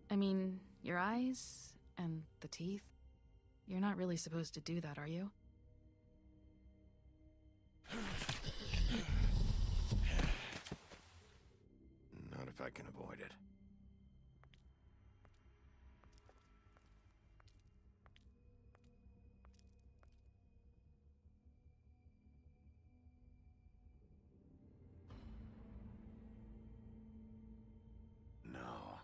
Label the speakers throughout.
Speaker 1: I mean, your eyes and the teeth. You're not really supposed to do that, are you?
Speaker 2: Not if I can avoid it. No.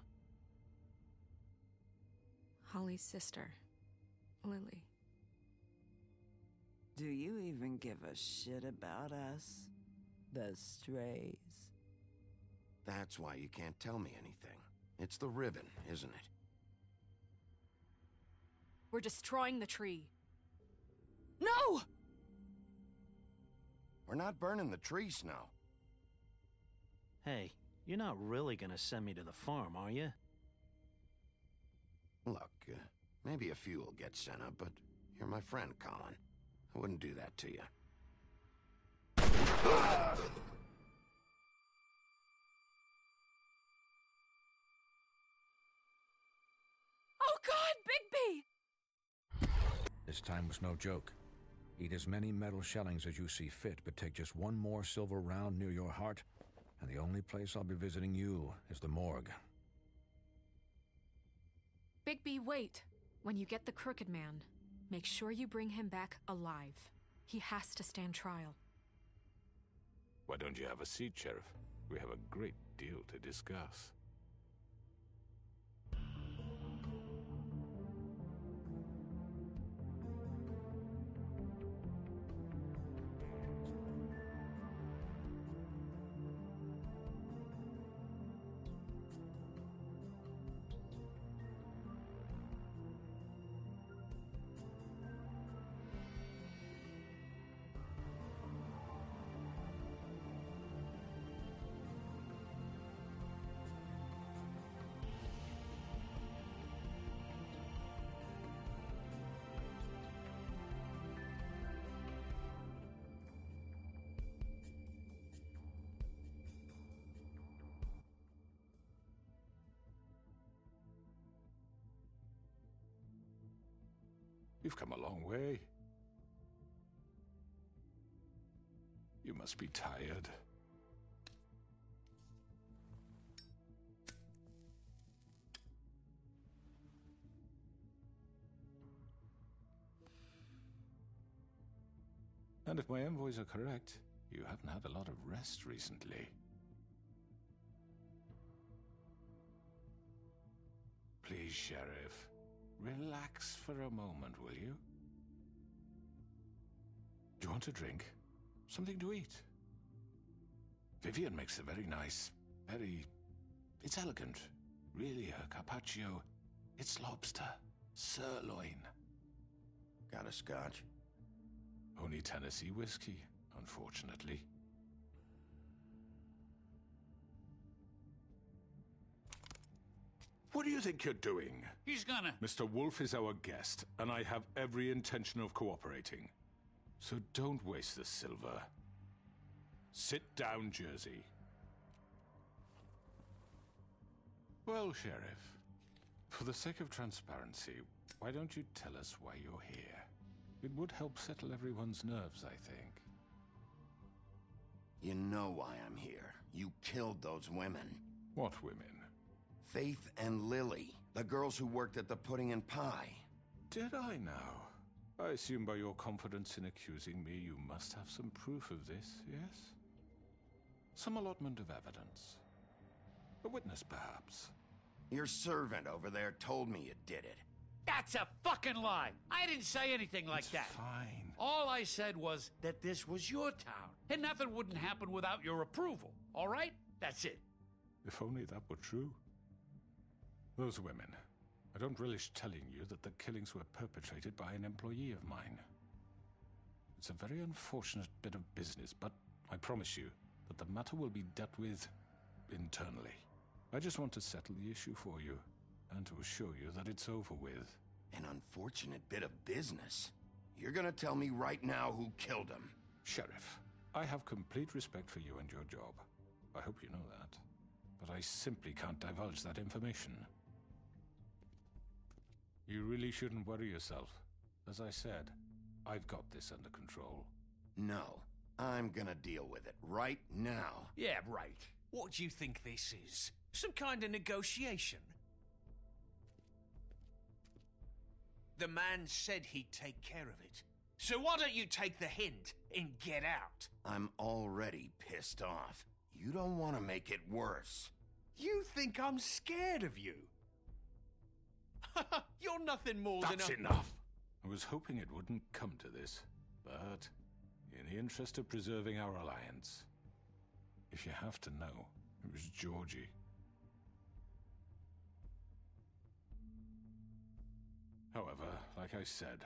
Speaker 3: Holly's sister, Lily.
Speaker 4: Do you even give a shit about us? The strays?
Speaker 2: That's why you can't tell me anything. It's the ribbon, isn't it?
Speaker 3: We're destroying the tree. No!
Speaker 2: We're not burning the tree, Snow.
Speaker 5: Hey, you're not really gonna send me to the farm, are you?
Speaker 2: Look, maybe a few will get sent up, but you're my friend, Colin. I wouldn't do that to you.
Speaker 3: Oh God, Bigby!
Speaker 6: This time was no joke. Eat as many metal shellings as you see fit, but take just one more silver round near your heart, and the only place I'll be visiting you is the morgue.
Speaker 3: Bigby, wait. When you get the Crooked Man, make sure you bring him back alive. He has to stand trial.
Speaker 7: Why don't you have a seat, Sheriff? We have a great deal to discuss. You've come a long way. You must be tired. And if my envoys are correct, you haven't had a lot of rest recently. Please, Sheriff. Relax for a moment, will you? Do you want a drink? Something to eat? Vivian makes a very nice, it's elegant. Really, a carpaccio. It's lobster. Sirloin.
Speaker 2: Got a scotch?
Speaker 7: Only Tennessee whiskey, unfortunately. What do you think you're doing?
Speaker 8: He's gonna...
Speaker 7: Mr. Wolf is our guest, and I have every intention of cooperating. So don't waste the silver. Sit down, Jersey. Well, Sheriff, for the sake of transparency, why don't you tell us why you're here? It would help settle everyone's nerves, I think.
Speaker 2: You know why I'm here. You killed those women.
Speaker 7: What women?
Speaker 2: Faith and Lily, the girls who worked at the Pudding and Pie.
Speaker 7: Did I now? I assume by your confidence in accusing me, you must have some proof of this, yes? Some allotment of evidence. A witness, perhaps.
Speaker 2: Your servant over there told me you did it.
Speaker 8: That's a fucking lie. I didn't say anything like that.
Speaker 7: Fine.
Speaker 8: All I said was that this was your town, and nothing wouldn't happen without your approval, all right? That's it.
Speaker 7: If only that were true. Those women. I don't relish telling you that the killings were perpetrated by an employee of mine. It's a very unfortunate bit of business, but I promise you that the matter will be dealt with internally. I just want to settle the issue for you, and to assure you that it's over with.
Speaker 2: An unfortunate bit of business? You're gonna tell me right now who killed him?
Speaker 7: Sheriff, I have complete respect for you and your job. I hope you know that. But I simply can't divulge that information. You really shouldn't worry yourself. As I said, I've got this under control.
Speaker 2: No, I'm gonna deal with it right now.
Speaker 8: Yeah, right.
Speaker 9: What do you think this is? Some kind of negotiation? The man said he'd take care of it. So why don't you take the hint and get out?
Speaker 2: I'm already pissed off. You don't want to make it worse.
Speaker 9: You think I'm scared of you? You're nothing more than
Speaker 7: That's
Speaker 9: a...
Speaker 7: enough! I was hoping it wouldn't come to this, but in the interest of preserving our alliance, if you have to know, it was Georgie. However, like I said,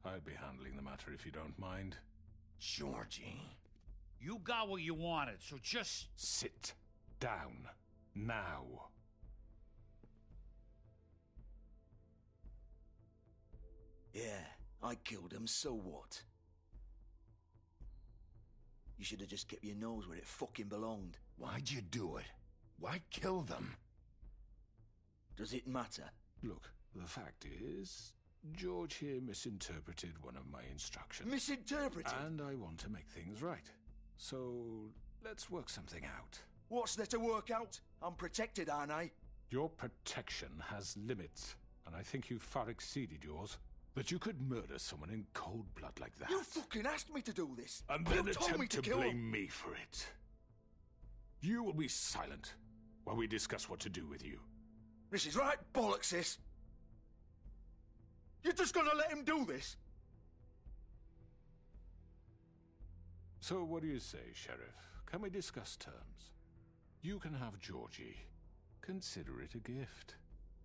Speaker 7: I'll be handling the matter if you don't mind.
Speaker 2: Georgie.
Speaker 8: You got what you wanted, so just...
Speaker 7: Sit down. Now.
Speaker 10: Yeah, I killed him, so what? You should have just kept your nose where it fucking belonged.
Speaker 2: Why'd you do it? Why kill them?
Speaker 10: Does it matter?
Speaker 7: Look, the fact is, George here misinterpreted one of my instructions.
Speaker 10: Misinterpreted?
Speaker 7: And I want to make things right. So, let's work something out.
Speaker 10: What's there to work out? I'm protected, aren't I?
Speaker 7: Your protection has limits, and I think you've far exceeded yours. That you could murder someone in cold blood like that.
Speaker 10: You fucking asked me to do this!
Speaker 7: And then
Speaker 10: you told me
Speaker 7: attempt to
Speaker 10: kill
Speaker 7: blame
Speaker 10: him.
Speaker 7: me for it. You will be silent while we discuss what to do with you.
Speaker 10: This is right bollocks, sis. You're just gonna let him do this?
Speaker 7: So what do you say, Sheriff? Can we discuss terms? You can have Georgie. Consider it a gift,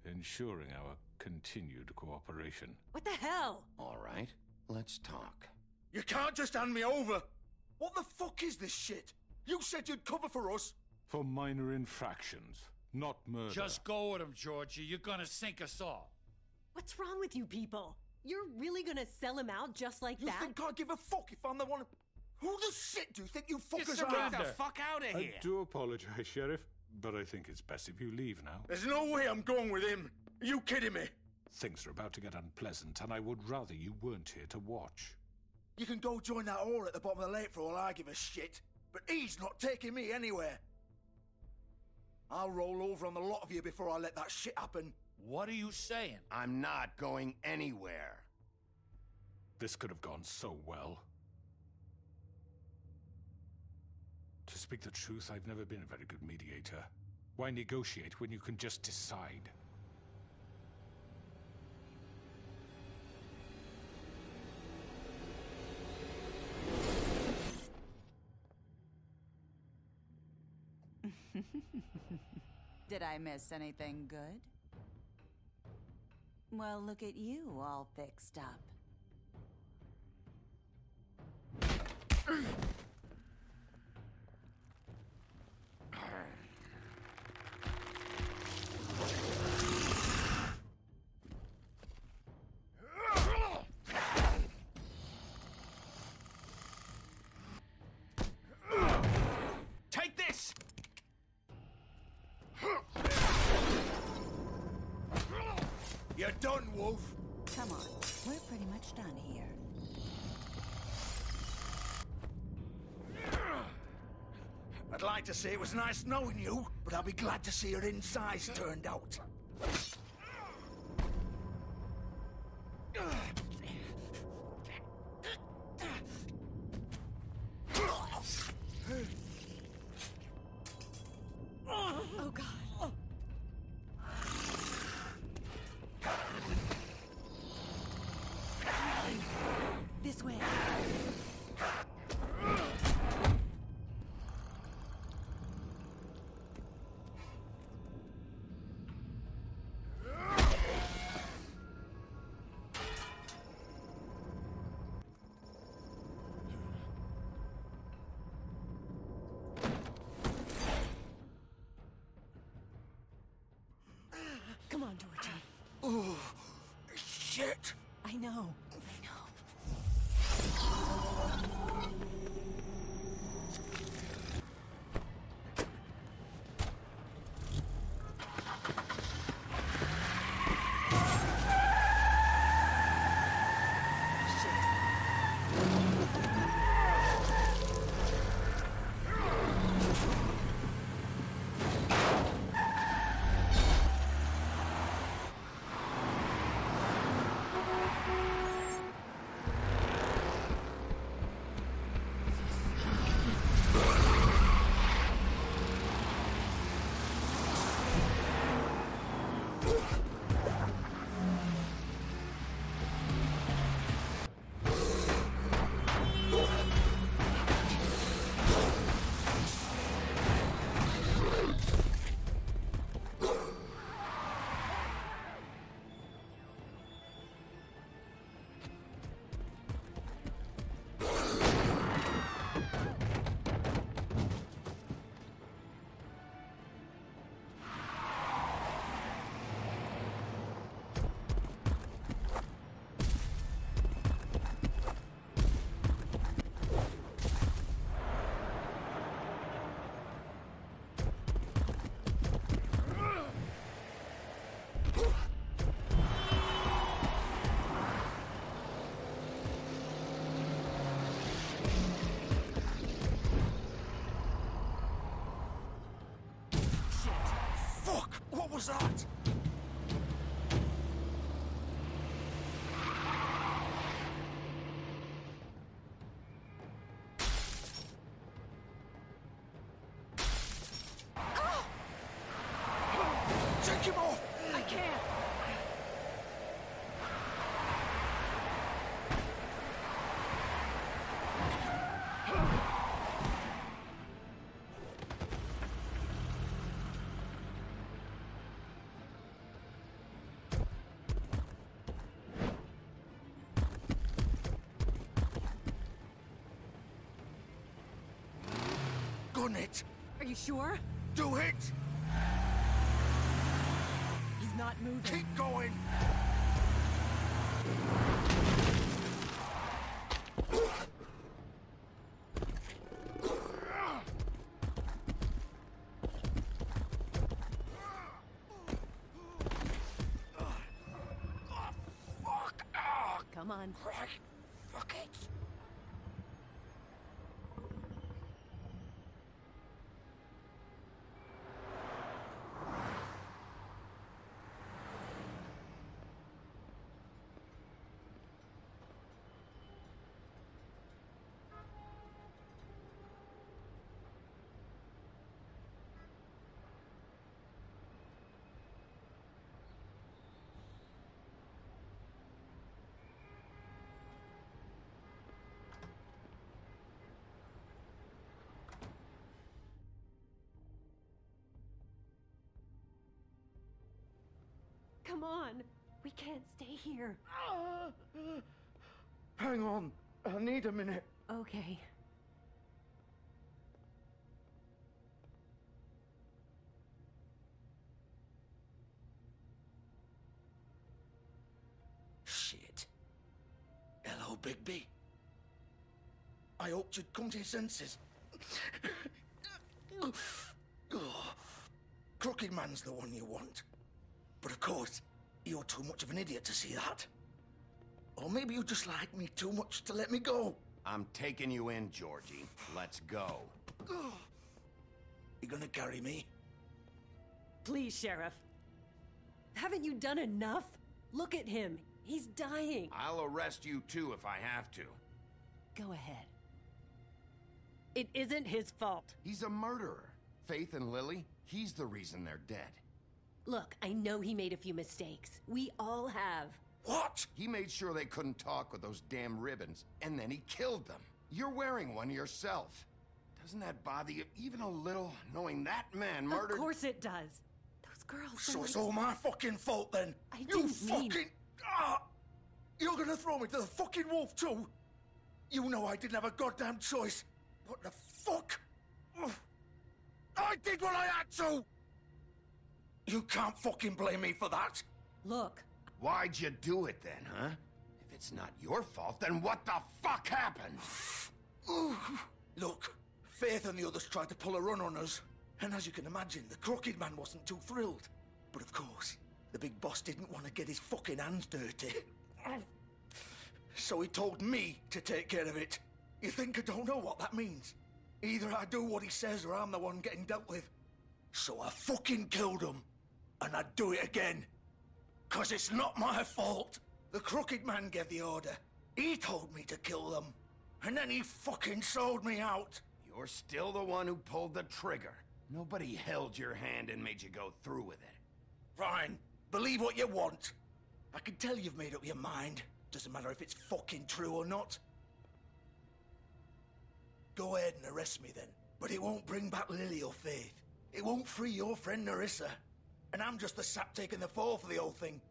Speaker 7: ensuring our continued cooperation.
Speaker 11: What the hell?
Speaker 2: All right, let's talk.
Speaker 10: You can't just hand me over! What the fuck is this shit? You said you'd cover for us!
Speaker 7: For minor infractions, not murder.
Speaker 8: Just go with him, Georgie. You're gonna sink us all.
Speaker 11: What's wrong with you people? You're really gonna sell him out just like
Speaker 10: You
Speaker 11: that?
Speaker 10: think I give a fuck if I'm the one... Who the shit do you think you fuckers are?
Speaker 9: Get the fuck out of
Speaker 7: I
Speaker 9: here!
Speaker 7: do apologize, Sheriff, but I think it's best if you leave now.
Speaker 10: There's no way I'm going with him. Are you kidding me?
Speaker 7: Things are about to get unpleasant, and I would rather you weren't here to watch.
Speaker 10: You can go join that whore at the bottom of the lake for all I give a shit. But he's not taking me anywhere. I'll roll over on the lot of you before I let that shit happen.
Speaker 8: What are you saying?
Speaker 2: I'm not going anywhere.
Speaker 7: This could have gone so well. To speak the truth, I've never been a very good mediator. Why negotiate when you can just decide?
Speaker 12: Did I miss anything good? Well, look at you, all fixed up.
Speaker 9: Take this!
Speaker 10: You're done, Wolf.
Speaker 12: Come on, we're pretty much done here.
Speaker 10: I'd like to say it was nice knowing you, but I'll be glad to see your insides turned out.
Speaker 11: Oh, God. This way.
Speaker 10: was that? Take him off!
Speaker 3: I can't!
Speaker 10: Gun it!
Speaker 11: Are you sure?
Speaker 10: Do it!
Speaker 11: He's not moving.
Speaker 10: Keep going!
Speaker 11: Come on.
Speaker 10: Right. Fuck it.
Speaker 11: Come on. We can't stay here.
Speaker 10: Hang on. I need a minute.
Speaker 11: Okay.
Speaker 10: Shit. Hello, Bigby. I hoped you'd come to your senses. Crooked Man's the one you want. But of course, you're too much of an idiot to see that. Or maybe you just like me too much to let me go.
Speaker 2: I'm taking you in, Georgie. Let's go.
Speaker 10: You gonna carry me?
Speaker 11: Please, Sheriff. Haven't you done enough? Look at him. He's dying.
Speaker 2: I'll arrest you too if I have to.
Speaker 11: Go ahead. It isn't his fault.
Speaker 2: He's a murderer. Faith and Lily, he's the reason they're dead.
Speaker 11: Look, I know he made a few mistakes. We all have.
Speaker 10: What?
Speaker 2: He made sure they couldn't talk with those damn ribbons, and then he killed them. You're wearing one yourself. Doesn't that bother you even a little, knowing that man murdered—
Speaker 11: Of course it does. Those girls—
Speaker 10: So it's all my fucking fault then?
Speaker 11: I
Speaker 10: You
Speaker 11: didn't mean—
Speaker 10: fucking— You're gonna throw me to the fucking wolf too? You know I didn't have a goddamn choice. What the fuck? I did what I had to! You can't fucking blame me for that.
Speaker 11: Look.
Speaker 2: Why'd you do it then, huh? If it's not your fault, then what the fuck happened?
Speaker 10: Look, Faith and the others tried to pull a run on us. And as you can imagine, the Crooked Man wasn't too thrilled. But of course, the big boss didn't want to get his fucking hands dirty. So he told me to take care of it. You think I don't know what that means? Either I do what he says or I'm the one getting dealt with. So I fucking killed him. And I'd do it again. 'Cause it's not my fault. The Crooked Man gave the order. He told me to kill them. And then he fucking sold me out.
Speaker 2: You're still the one who pulled the trigger. Nobody held your hand and made you go through with it.
Speaker 10: Fine. Believe what you want. I can tell you've made up your mind. Doesn't matter if it's fucking true or not. Go ahead and arrest me then. But it won't bring back Lily or Faith. It won't free your friend Nerissa. And I'm just the sap taking the fall for the whole thing.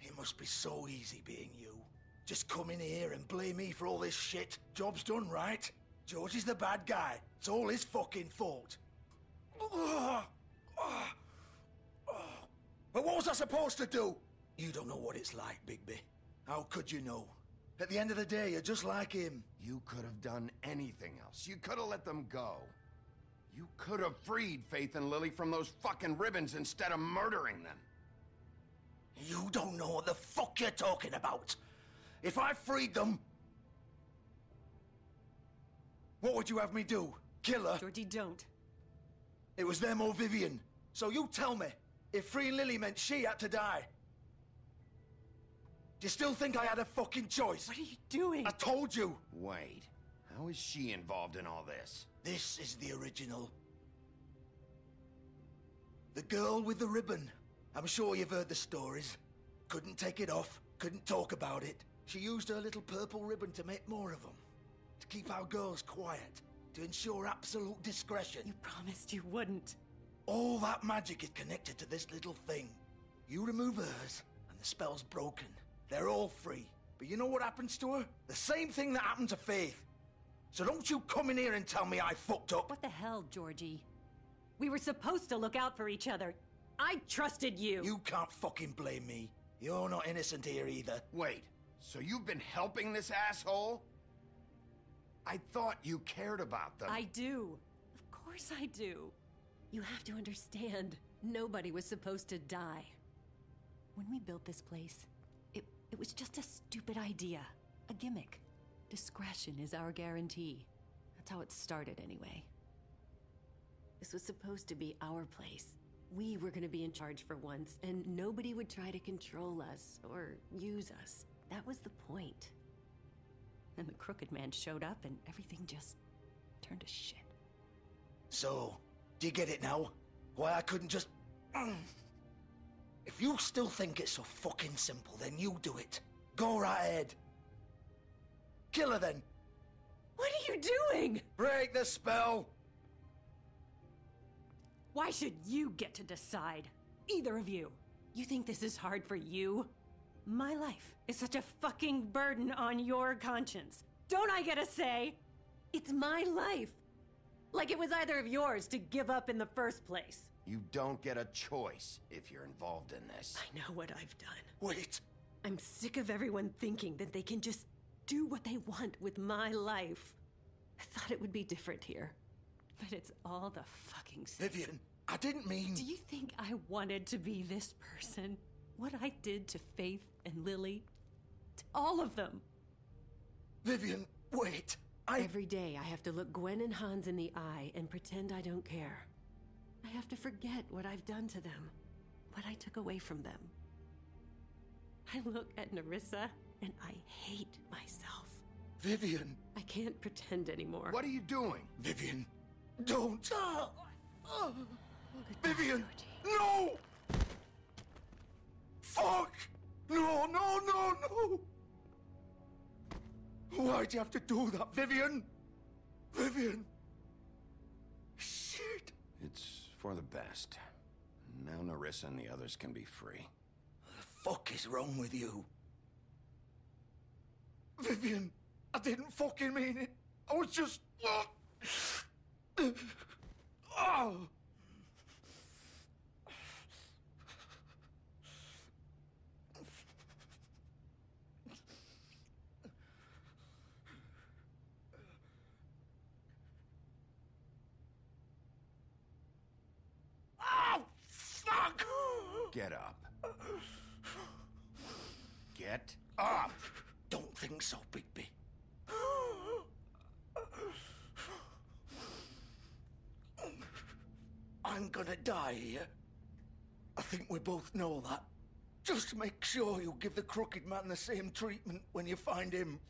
Speaker 10: It must be so easy being you. Just come in here and blame me for all this shit. Job's done, right? George is the bad guy. It's all his fucking fault. But what was I supposed to do? You don't know what it's like, Bigby. How could you know? At the end of the day, you're just like him.
Speaker 2: You could have done anything else. You could have let them go. You could have freed Faith and Lily from those fucking ribbons instead of murdering them.
Speaker 10: You don't know what the fuck you're talking about. If I freed them... What would you have me do? Kill her?
Speaker 11: Georgie, don't.
Speaker 10: It was them or Vivian. So you tell me, if freeing Lily meant she had to die, do you still think I had a fucking choice?
Speaker 11: What are you doing?
Speaker 10: I told you!
Speaker 2: Wait, how is she involved in all this?
Speaker 10: This is the original. The girl with the ribbon. I'm sure you've heard the stories. Couldn't take it off, couldn't talk about it. She used her little purple ribbon to make more of them. To keep our girls quiet. To ensure absolute discretion.
Speaker 11: You promised you wouldn't.
Speaker 10: All that magic is connected to this little thing. You remove hers, and the spell's broken. They're all free. But you know what happens to her? The same thing that happened to Faith. So don't you come in here and tell me I fucked up.
Speaker 11: What the hell, Georgie? We were supposed to look out for each other. I trusted you.
Speaker 10: You can't fucking blame me. You're not innocent here either.
Speaker 2: Wait, so you've been helping this asshole? I thought you cared about them.
Speaker 11: I do. Of course I do. You have to understand, nobody was supposed to die. When we built this place, it was just a stupid idea. A gimmick. Discretion is our guarantee. That's how it started anyway. This was supposed to be our place. We were gonna be in charge for once, and nobody would try to control us or use us. That was the point. Then the Crooked Man showed up and everything just turned to shit.
Speaker 10: So, do you get it now? Why I couldn't just... If you still think it's so fucking simple, then you do it. Go right ahead. Kill her then.
Speaker 11: What are you doing?
Speaker 10: Break the spell.
Speaker 11: Why should you get to decide? Either of you. You think this is hard for you? My life is such a fucking burden on your conscience. Don't I get a say? It's my life. Like it was either of yours to give up in the first place.
Speaker 2: You don't get a choice if you're involved in this.
Speaker 11: I know what I've done.
Speaker 10: Wait.
Speaker 11: I'm sick of everyone thinking that they can just do what they want with my life. I thought it would be different here. But it's all the fucking same.
Speaker 10: Vivian, I didn't mean...
Speaker 11: Do you think I wanted to be this person? What I did to Faith and Lily? To all of them.
Speaker 10: Vivian, wait.
Speaker 11: Every day I have to look Gwen and Hans in the eye and pretend I don't care. I have to forget what I've done to them. What I took away from them. I look at Nerissa and I hate myself.
Speaker 10: Vivian.
Speaker 11: I can't pretend anymore.
Speaker 2: What are you doing?
Speaker 10: Vivian, don't.
Speaker 11: Goodbye,
Speaker 10: Vivian,
Speaker 11: Georgie.
Speaker 10: no! Fuck! No, no, no, no! Why'd you have to do that, Vivian? Vivian! Shit!
Speaker 2: It's for the best. Now Nerissa and the others can be free.
Speaker 10: What the fuck is wrong with you? Vivian, I didn't fucking mean it. I was just... Oh! Fuck!
Speaker 2: Get up. Get up!
Speaker 10: Don't think so, Bigby. I'm gonna die here. I think we both know that. Just make sure you give the Crooked Man the same treatment when you find him.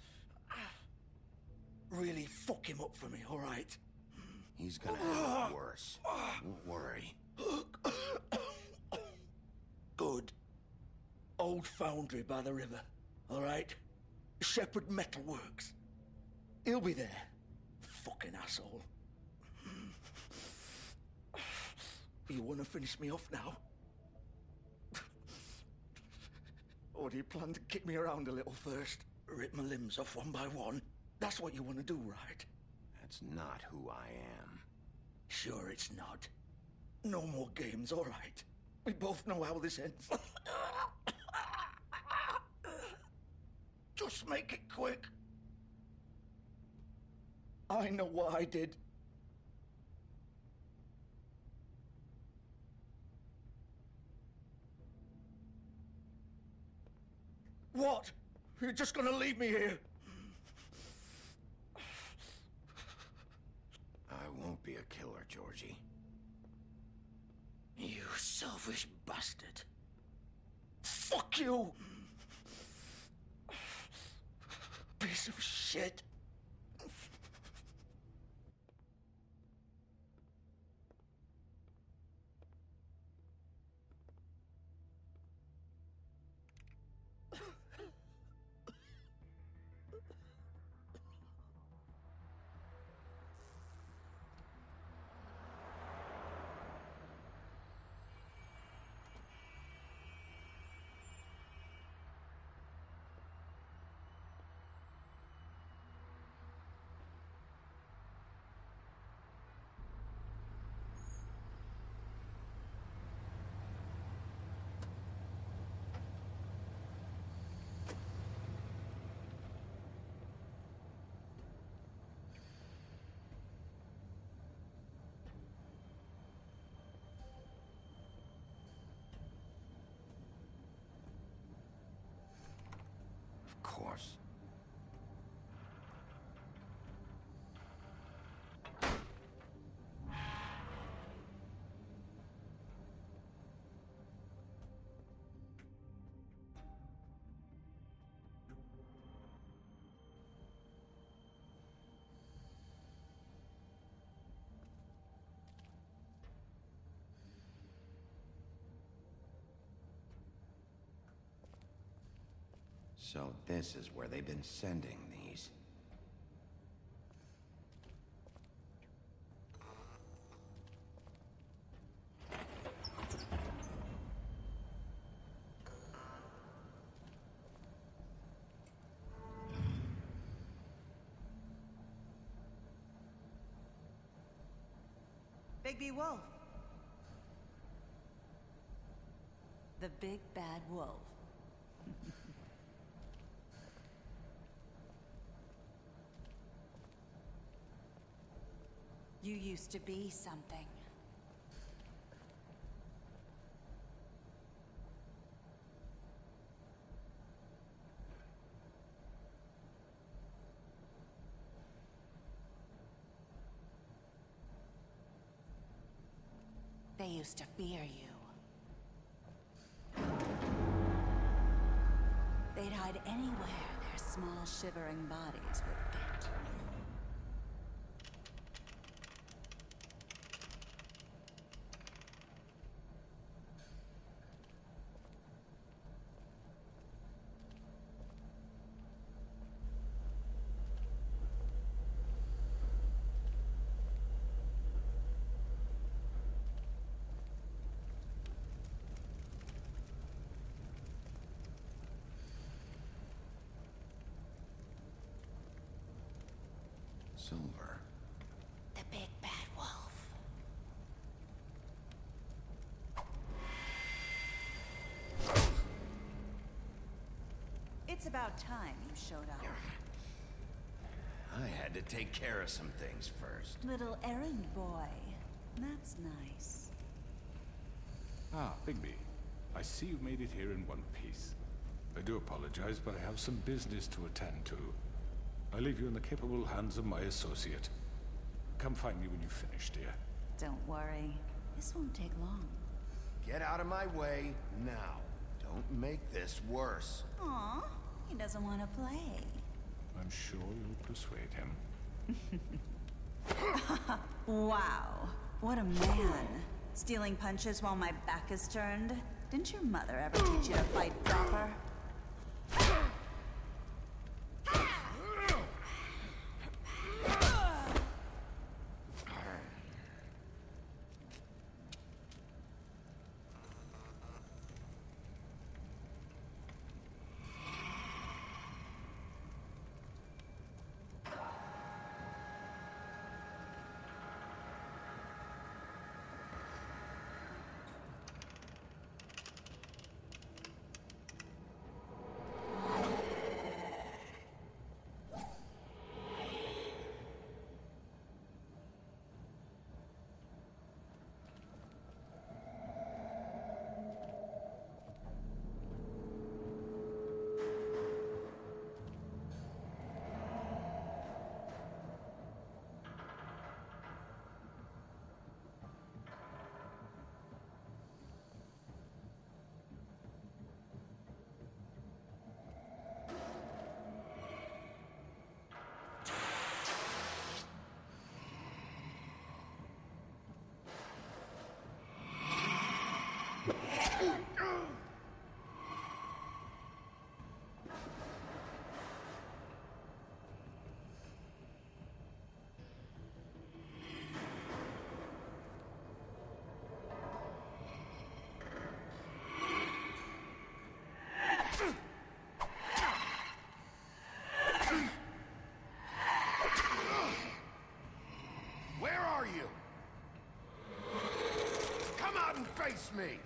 Speaker 10: Really fuck him up for me, all right?
Speaker 2: He's gonna have it worse. Don't worry.
Speaker 10: Good. Old foundry by the river, all right? Shepherd Metalworks. He'll be there. Fucking asshole. You want to finish me off now? Or do you plan to kick me around a little first? Rip my limbs off one by one? That's what you want to do, right?
Speaker 2: That's not who I am.
Speaker 10: Sure it's not. No more games, all right? We both know how this ends. Just make it quick. I know what I did. What? You're just gonna leave me here?
Speaker 2: I won't be a killer, Georgie.
Speaker 10: You selfish bastard. Fuck you! Piece of shit.
Speaker 2: Of course. So this is where they've been sending these.
Speaker 12: Bigby Wolf. The big bad wolf. You used to be something. They used to fear you. They'd hide anywhere their small, shivering bodies would fit.
Speaker 2: Silver.
Speaker 12: The big bad wolf. It's about time you showed up.
Speaker 2: I had to take care of some things first.
Speaker 12: Little errand boy. That's nice.
Speaker 7: Ah, Bigby. I see you made it here in one piece. I do apologize, but I have some business to attend to. I leave you in the capable hands of my associate. Come find me when you've finished, dear.
Speaker 12: Don't worry. This won't take long.
Speaker 2: Get out of my way now. Don't make this worse.
Speaker 12: Aw, he doesn't want to play.
Speaker 7: I'm sure you'll persuade him.
Speaker 12: Wow, what a man. Stealing punches while my back is turned? Didn't your mother ever teach you to fight proper?
Speaker 2: out and face me!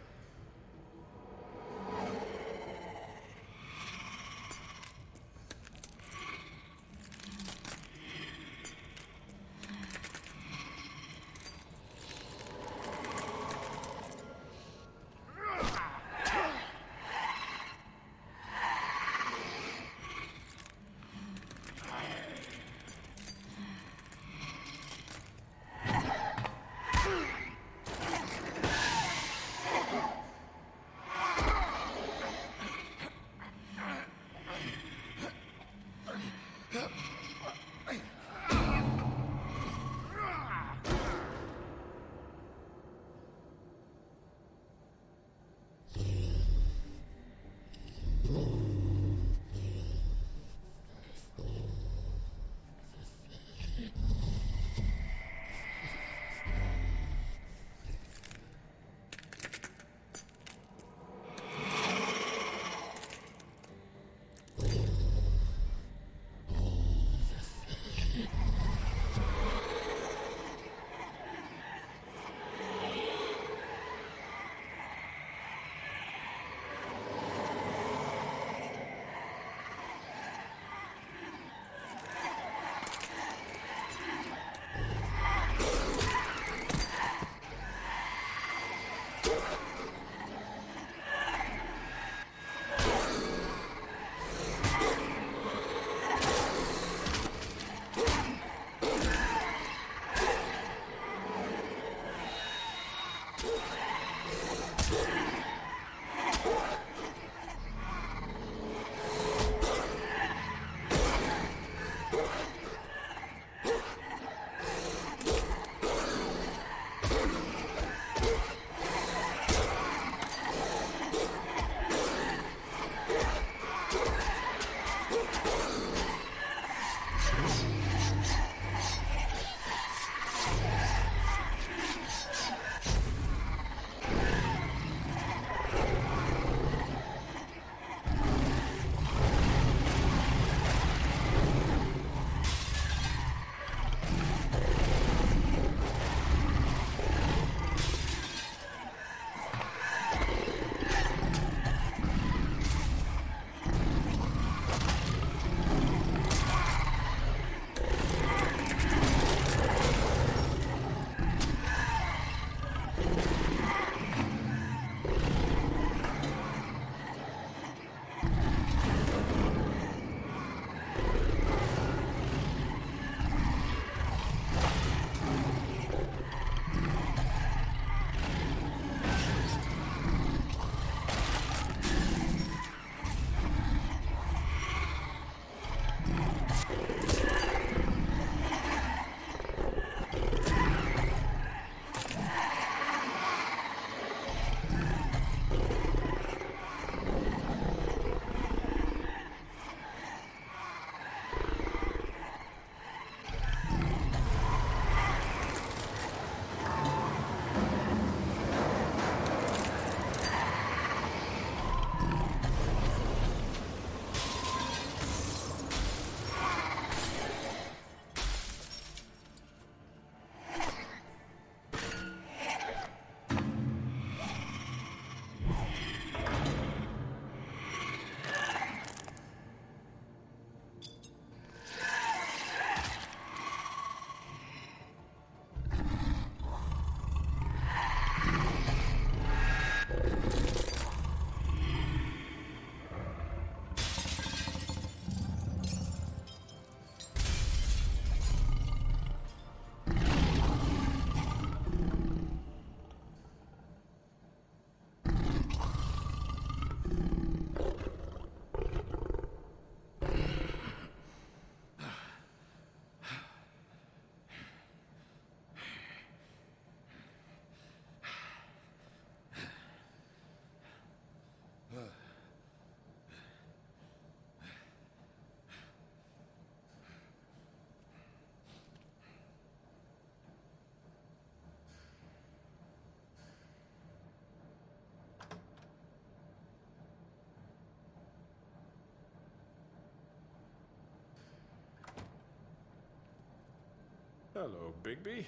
Speaker 7: Hello, Bigby.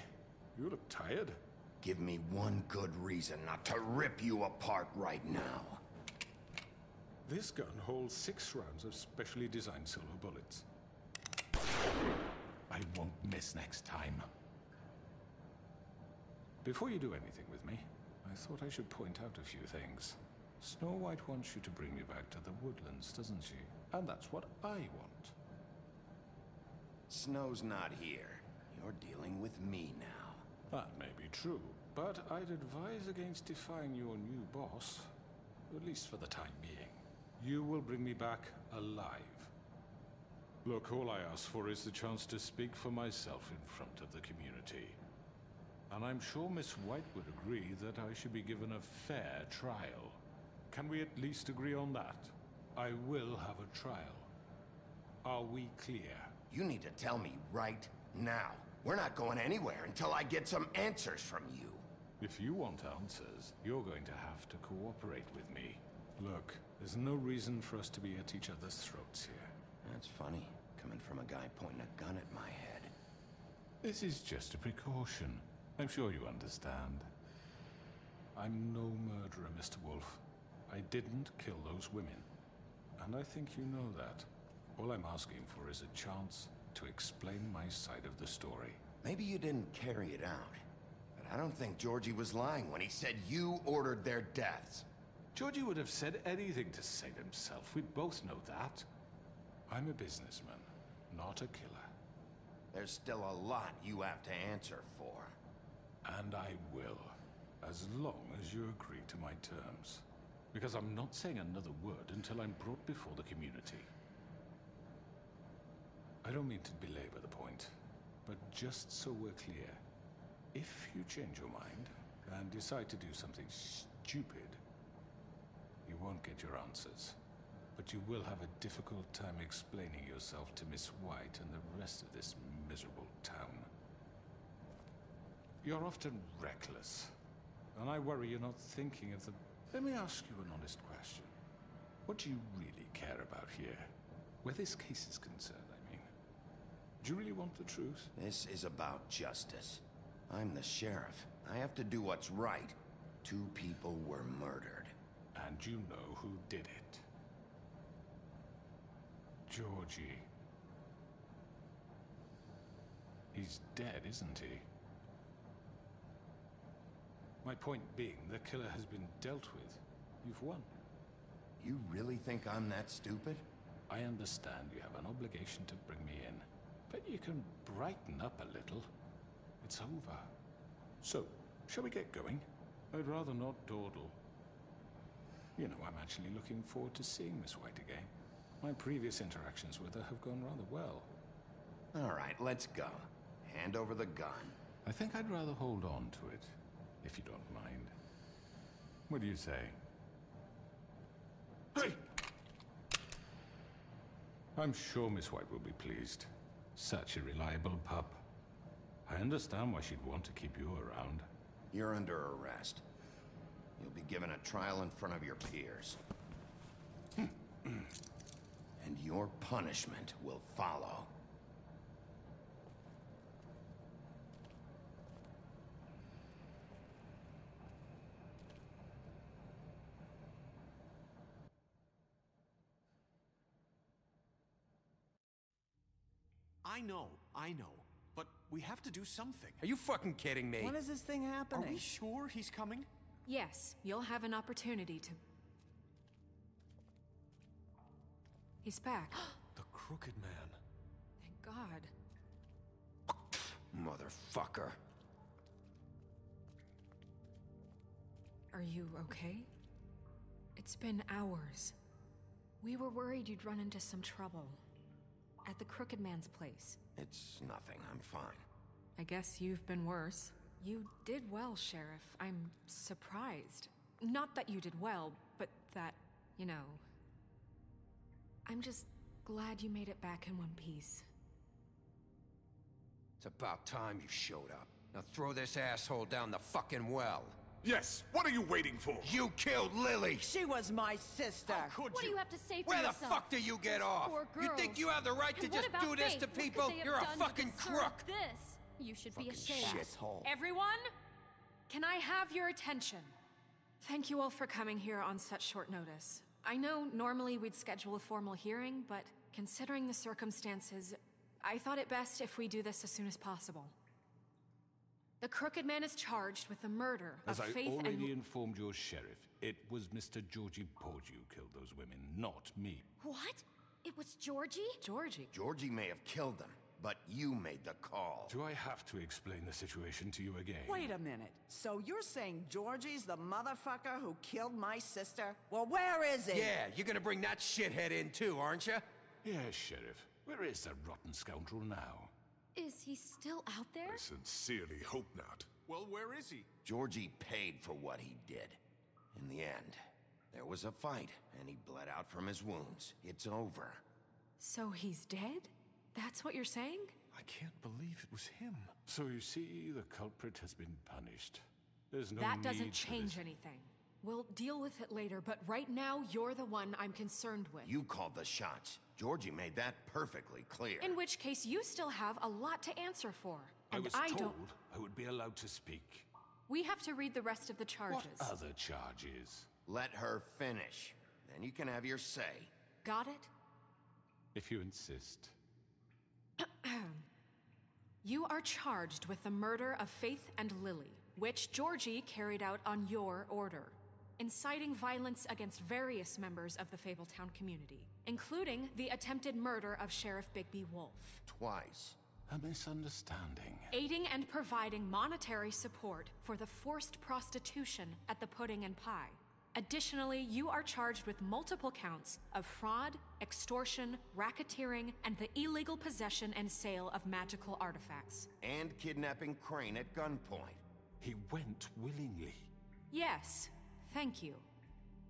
Speaker 7: You look tired.
Speaker 2: Give me one good reason not to rip you apart right now.
Speaker 7: This gun holds 6 rounds of specially designed silver bullets. I won't miss next time. Before you do anything with me, I thought I should point out a few things. Snow White wants you to bring me back to the woodlands, doesn't she? And that's what I want.
Speaker 2: Snow's not here. You're dealing with me now.
Speaker 7: That may be true, but I'd advise against defying your new boss, at least for the time being. You will bring me back alive. Look, all I ask for is the chance to speak for myself in front of the community. And I'm sure Miss White would agree that I should be given a fair trial. Can we at least agree on that? I will have a trial. Are we clear?
Speaker 2: You need to tell me right now. We're not going anywhere until I get some answers from you.
Speaker 7: If you want answers, you're going to have to cooperate with me. Look, there's no reason for us to be at each other's throats here.
Speaker 2: That's funny, coming from a guy pointing a gun at my head.
Speaker 7: This is just a precaution. I'm sure you understand. I'm no murderer, Mr. Wolf. I didn't kill those women. And I think you know that. All I'm asking for is a chance to explain my side of the story.
Speaker 2: Maybe you didn't carry it out, but I don't think Georgie was lying when he said you ordered their deaths.
Speaker 7: Georgie would have said anything to save himself. We both know that. I'm a businessman, not a killer.
Speaker 2: There's still a lot you have to answer for.
Speaker 7: And I will, as long as you agree to my terms. Because I'm not saying another word until I'm brought before the community. I don't mean to belabor the point, but just so we're clear, if you change your mind and decide to do something stupid, you won't get your answers. But you will have a difficult time explaining yourself to Miss White and the rest of this miserable town. You're often reckless, and I worry you're not thinking of the... Let me ask you an honest question. What do you really care about here? Where this case is concerned, I mean. Do you really want the truth?
Speaker 2: This is about justice. I'm the sheriff. I have to do what's right. 2 people were murdered.
Speaker 7: And you know who did it. Georgie. He's dead, isn't he? My point being, the killer has been dealt with. You've won.
Speaker 2: You really think I'm that stupid?
Speaker 7: I understand you have an obligation to bring me in, but you can brighten up a little. It's over. So, shall we get going? I'd rather not dawdle. You know, I'm actually looking forward to seeing Miss White again. My previous interactions with her have gone rather well.
Speaker 2: All right, let's go. Hand over the gun.
Speaker 7: I think I'd rather hold on to it, if you don't mind. What do you say? Hey! I'm sure Miss White will be pleased. Such a reliable pup. I understand why she'd want to keep you around.
Speaker 2: You're under arrest. You'll be given a trial in front of your peers. And your punishment will follow.
Speaker 9: I know. But we have to do something.
Speaker 13: Are you fucking kidding me?
Speaker 4: When is this thing happening?
Speaker 9: Are we sure he's coming?
Speaker 3: Yes, you'll have an opportunity to... He's back.
Speaker 13: The Crooked Man.
Speaker 3: Thank God.
Speaker 2: Motherfucker.
Speaker 3: Are you okay? It's been hours. We were worried you'd run into some trouble. At the Crooked Man's place.
Speaker 2: It's nothing. I'm fine.
Speaker 3: I guess you've been worse. You did well, Sheriff. I'm surprised. Not that you did well, but that, you know... I'm just glad you made it back in one piece.
Speaker 13: It's about time you showed up. Now throw this asshole down the fucking well.
Speaker 14: Yes, what are you waiting for?
Speaker 2: You killed Lily!
Speaker 4: She was my sister!
Speaker 11: What do you have to say for
Speaker 13: Where
Speaker 11: yourself?
Speaker 13: the fuck do you get off? You think you have the right to just do this to people? You're a fucking crook!
Speaker 11: This? You should be ashamed.
Speaker 2: Shithole.
Speaker 11: Everyone,
Speaker 3: can I have your attention? Thank you all for coming here on such short notice. I know normally we'd schedule a formal hearing, but considering the circumstances, I thought it best if we do this as soon as possible. The Crooked Man is charged with the murder of
Speaker 7: As I
Speaker 3: Faith and...
Speaker 7: already informed your sheriff, it was Mr. Georgie Porge who killed those women, not me.
Speaker 15: What? It was Georgie?
Speaker 3: Georgie?
Speaker 2: Georgie may have killed them, but you made the call.
Speaker 7: Do I have to explain the situation to you again?
Speaker 4: Wait a minute. So you're saying Georgie's the motherfucker who killed my sister? Well, where is he?
Speaker 13: Yeah, you're gonna bring that shithead in too, aren't you?
Speaker 7: Yes, Sheriff. Where is that rotten scoundrel now?
Speaker 15: Is he still out there?
Speaker 14: I sincerely hope not. Well, where is he?
Speaker 2: Georgie paid for what he did. In the end, there was a fight, and he bled out from his wounds. It's over.
Speaker 3: So he's dead? That's what you're saying?
Speaker 7: I can't believe it was him. So you see, the culprit has been punished. There's no
Speaker 3: That doesn't
Speaker 7: need for
Speaker 3: change
Speaker 7: this.
Speaker 3: anything. We'll deal with it later, but right now, you're the one I'm concerned with.
Speaker 2: You called the shots. Georgie made that perfectly clear.
Speaker 3: In which case, you still have a lot to answer for. And
Speaker 7: I was
Speaker 3: don't...
Speaker 7: told I would be allowed to speak.
Speaker 3: We have to read the rest of the charges.
Speaker 7: What other charges?
Speaker 2: Let her finish. Then you can have your say.
Speaker 3: Got it?
Speaker 7: If you insist.
Speaker 3: You are charged with the murder of Faith and Lily, which Georgie carried out on your order, inciting violence against various members of the Fabletown community, including the attempted murder of Sheriff Bigby Wolf.
Speaker 2: Twice.
Speaker 7: A misunderstanding.
Speaker 3: Aiding and providing monetary support for the forced prostitution at the Pudding and Pie. Additionally, you are charged with multiple counts of fraud, extortion, racketeering, and the illegal possession and sale of magical artifacts.
Speaker 2: And kidnapping Crane at gunpoint.
Speaker 7: He went willingly.
Speaker 3: Yes, thank you.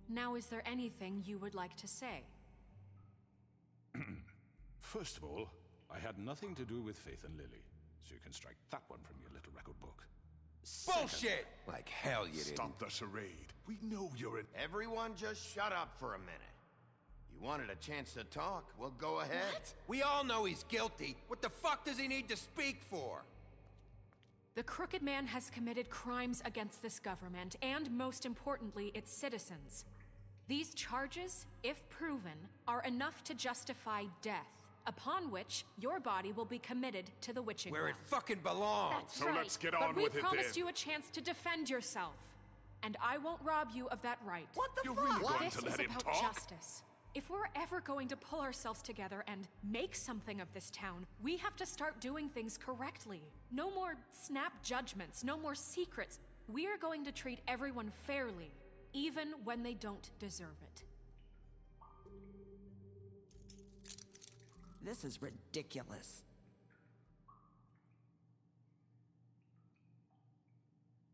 Speaker 3: Now, is there anything you would like to say?
Speaker 7: First of all, I had nothing to do with Faith and Lily, so you can strike that one from your little record book.
Speaker 13: Bullshit! Like hell you didn't.
Speaker 14: Stop the charade. We know you're an...
Speaker 2: Everyone just shut up for a minute. You wanted a chance to talk? Well, go ahead.
Speaker 15: What?
Speaker 13: We all know he's guilty. What the fuck does he need to speak for?
Speaker 3: The Crooked Man has committed crimes against this government, and most importantly, its citizens. These charges, if proven, are enough to justify death, upon which your body will be committed to the witching
Speaker 13: Where
Speaker 3: well.
Speaker 13: it fucking belongs.
Speaker 15: That's
Speaker 14: So
Speaker 15: right.
Speaker 14: let's get
Speaker 3: But
Speaker 14: on
Speaker 3: we
Speaker 14: with it then.
Speaker 3: promised you a chance to defend yourself, and I won't rob you of that right.
Speaker 4: What the
Speaker 14: You're
Speaker 4: fuck?
Speaker 14: really going
Speaker 3: This
Speaker 14: to
Speaker 3: is
Speaker 14: let him
Speaker 3: about
Speaker 14: talk?
Speaker 3: justice. If we're ever going to pull ourselves together and make something of this town, we have to start doing things correctly. No more snap judgments, no more secrets. We are going to treat everyone fairly, even when they don't deserve it.
Speaker 4: This is ridiculous.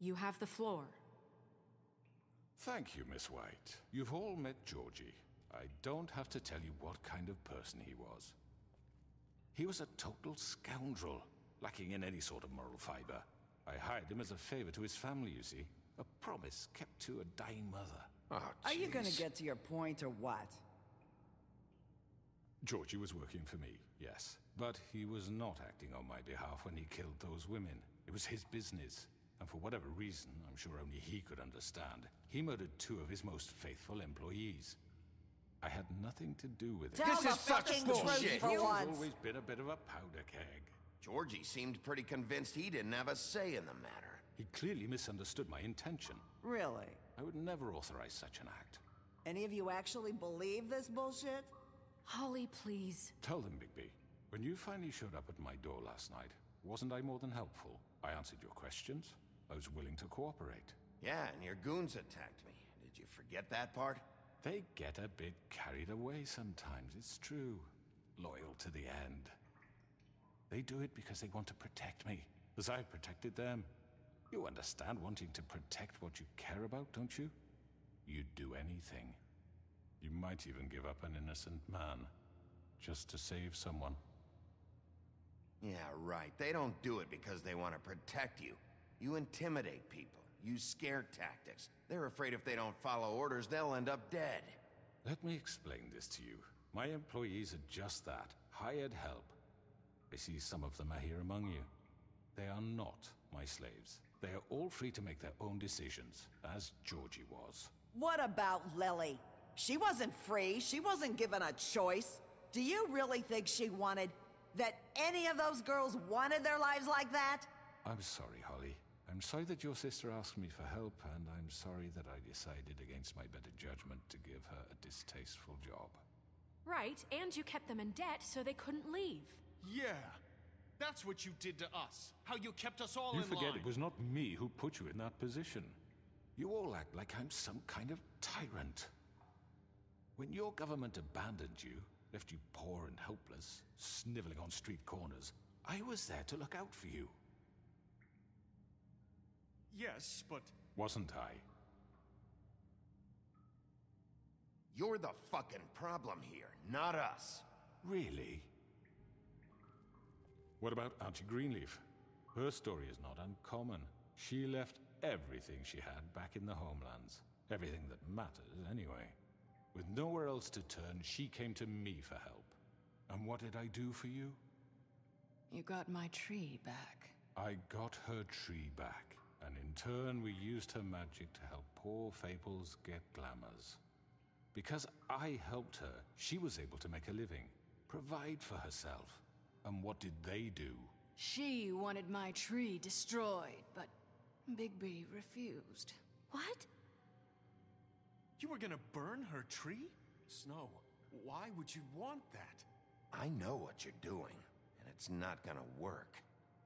Speaker 3: You have the floor.
Speaker 7: Thank you, Miss White. You've all met Georgie. I don't have to tell you what kind of person he was. He was a total scoundrel, lacking in any sort of moral fiber. I hired him as a favor to his family, you see. A promise kept to a dying mother.
Speaker 2: Oh,
Speaker 4: Are you gonna
Speaker 2: jeez.
Speaker 4: get to your point or what?
Speaker 7: Georgie was working for me, yes. But he was not acting on my behalf when he killed those women. It was his business. And for whatever reason, I'm sure only he could understand, he murdered 2 of his most faithful employees. I had nothing to do with it.
Speaker 4: Tell
Speaker 13: This
Speaker 4: the
Speaker 13: is such
Speaker 4: fucking
Speaker 13: bullshit.
Speaker 4: truth for
Speaker 7: He's
Speaker 4: once.
Speaker 7: always been a bit of a powder keg.
Speaker 2: Georgie seemed pretty convinced he didn't have a say in the matter.
Speaker 7: He clearly misunderstood my intention.
Speaker 4: Really?
Speaker 7: I would never authorize such an act.
Speaker 4: Any of you actually believe this bullshit?
Speaker 3: Holly, please.
Speaker 7: Tell them, Bigby. When you finally showed up at my door last night, wasn't I more than helpful? I answered your questions. I was willing to cooperate.
Speaker 2: Yeah, and your goons attacked me. Did you forget that part?
Speaker 7: They get a bit carried away sometimes, it's true. Loyal to the end. They do it because they want to protect me, as I've protected them. You understand wanting to protect what you care about, don't you? You'd do anything. You might even give up an innocent man, just to save someone.
Speaker 2: Yeah, right. They don't do it because they want to protect you. You intimidate people, use scare tactics. They're afraid if they don't follow orders, they'll end up dead.
Speaker 7: Let me explain this to you. My employees are just that, hired help. I see some of them are here among you. They are not my slaves. They are all free to make their own decisions, as Georgie was.
Speaker 4: What about Lily? She wasn't free. She wasn't given a choice. Do you really think she wanted... that any of those girls wanted their lives like that?
Speaker 7: I'm sorry, Holly. I'm sorry that your sister asked me for help, and I'm sorry that I decided against my better judgment to give her a distasteful job.
Speaker 3: Right, and you kept them in debt so they couldn't leave.
Speaker 16: Yeah, that's what you did to us. How you kept us all in line.
Speaker 7: You forget it was not me who put you in that position. You all act like I'm some kind of tyrant. When your government abandoned you, left you poor and helpless, sniveling on street corners, I was there to look out for you.
Speaker 16: Yes, but...
Speaker 7: Wasn't I?
Speaker 2: You're the fucking problem here, not us.
Speaker 7: Really? What about Auntie Greenleaf? Her story is not uncommon. She left everything she had back in the homelands. Everything that matters, anyway. With nowhere else to turn, she came to me for help. And what did I do for you?
Speaker 1: You got my tree back.
Speaker 7: I got her tree back, and in turn we used her magic to help poor Faples get glamours. Because I helped her, she was able to make a living, provide for herself. And what did they do?
Speaker 1: She wanted my tree destroyed, but Bigby refused.
Speaker 15: What?
Speaker 16: You were gonna burn her tree? Snow, why would you want that?
Speaker 2: I know what you're doing, and it's not gonna work.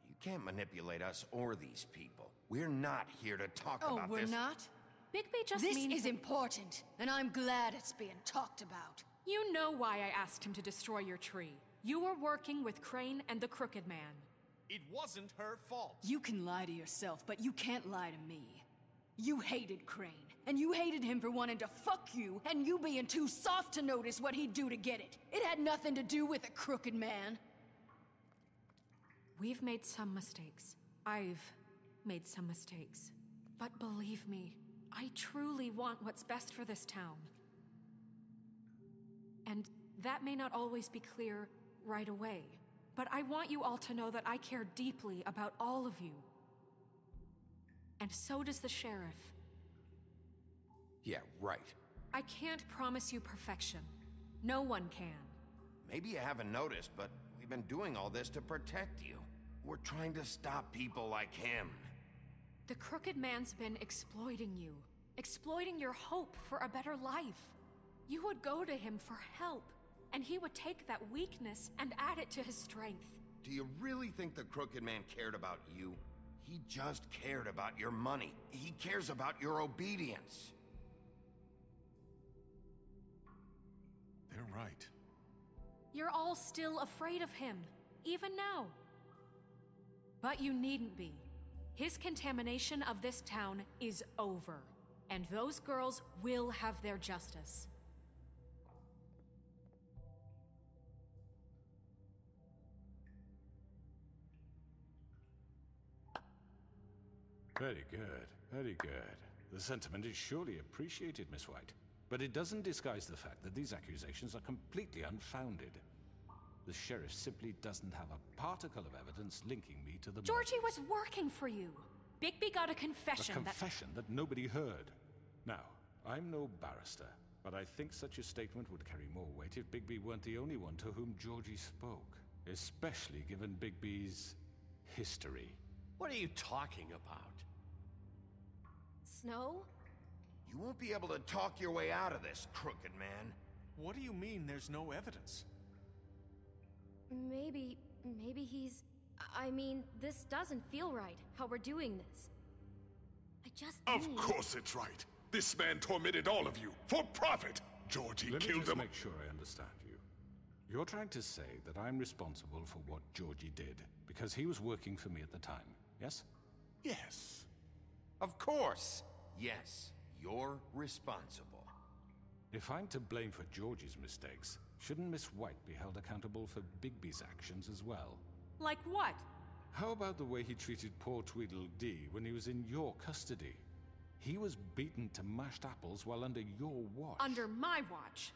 Speaker 2: You can't manipulate us or these people. We're not here to talk about this.
Speaker 1: Oh, we're not?
Speaker 3: Bigby just
Speaker 1: This
Speaker 3: means...
Speaker 1: is important, and I'm glad it's being talked about.
Speaker 3: You know why I asked him to destroy your tree. You were working with Crane and the Crooked Man.
Speaker 16: It wasn't her fault.
Speaker 1: You can lie to yourself, but you can't lie to me. You hated Crane, and you hated him for wanting to fuck you, and you being too soft to notice what he'd do to get it. It had nothing to do with the Crooked Man.
Speaker 3: We've made some mistakes. I've made some mistakes. But believe me, I truly want what's best for this town. And that may not always be clear right away, but I want you all to know that I care deeply about all of you. And so does the sheriff.
Speaker 2: Yeah, right.
Speaker 3: I can't promise you perfection. No one can.
Speaker 2: Maybe you haven't noticed, but we've been doing all this to protect you. We're trying to stop people like him.
Speaker 3: The Crooked Man's been exploiting you. Exploiting your hope for a better life. You would go to him for help, and he would take that weakness and add it to his strength.
Speaker 2: Do you really think the Crooked Man cared about you? He just cared about your money. He cares about your obedience.
Speaker 16: They're right.
Speaker 3: You're all still afraid of him, even now. But you needn't be. His contamination of this town is over, and those girls will have their justice.
Speaker 7: Very good, very good. The sentiment is surely appreciated, Miss White. But it doesn't disguise the fact that these accusations are completely unfounded. The sheriff simply doesn't have a particle of evidence linking me to the
Speaker 3: Georgie was working for you. Bigby got a confession
Speaker 7: that nobody heard. Now, I'm no barrister, but I think such a statement would carry more weight if Bigby weren't the only one to whom Georgie spoke. Especially given Bigby's history.
Speaker 8: What are you talking about?
Speaker 15: Snow?
Speaker 2: You won't be able to talk your way out of this, Crooked Man.
Speaker 16: What do you mean there's no evidence?
Speaker 15: Maybe he's... I mean, this doesn't feel right, how we're doing this. I just
Speaker 14: Of course it's right. This man tormented all of you, for profit! Georgie
Speaker 7: Let me
Speaker 14: killed
Speaker 7: just
Speaker 14: them.
Speaker 7: make sure I understand you. You're trying to say that I'm responsible for what Georgie did, because he was working for me at the time, yes?
Speaker 14: Yes.
Speaker 2: Of course. Yes, you're responsible.
Speaker 7: If I'm to blame for Georgie's mistakes, shouldn't Miss White be held accountable for Bigby's actions as well?
Speaker 3: Like what?
Speaker 7: How about the way he treated poor Tweedledee when he was in your custody? He was beaten to mashed apples while under your watch.
Speaker 3: Under my watch.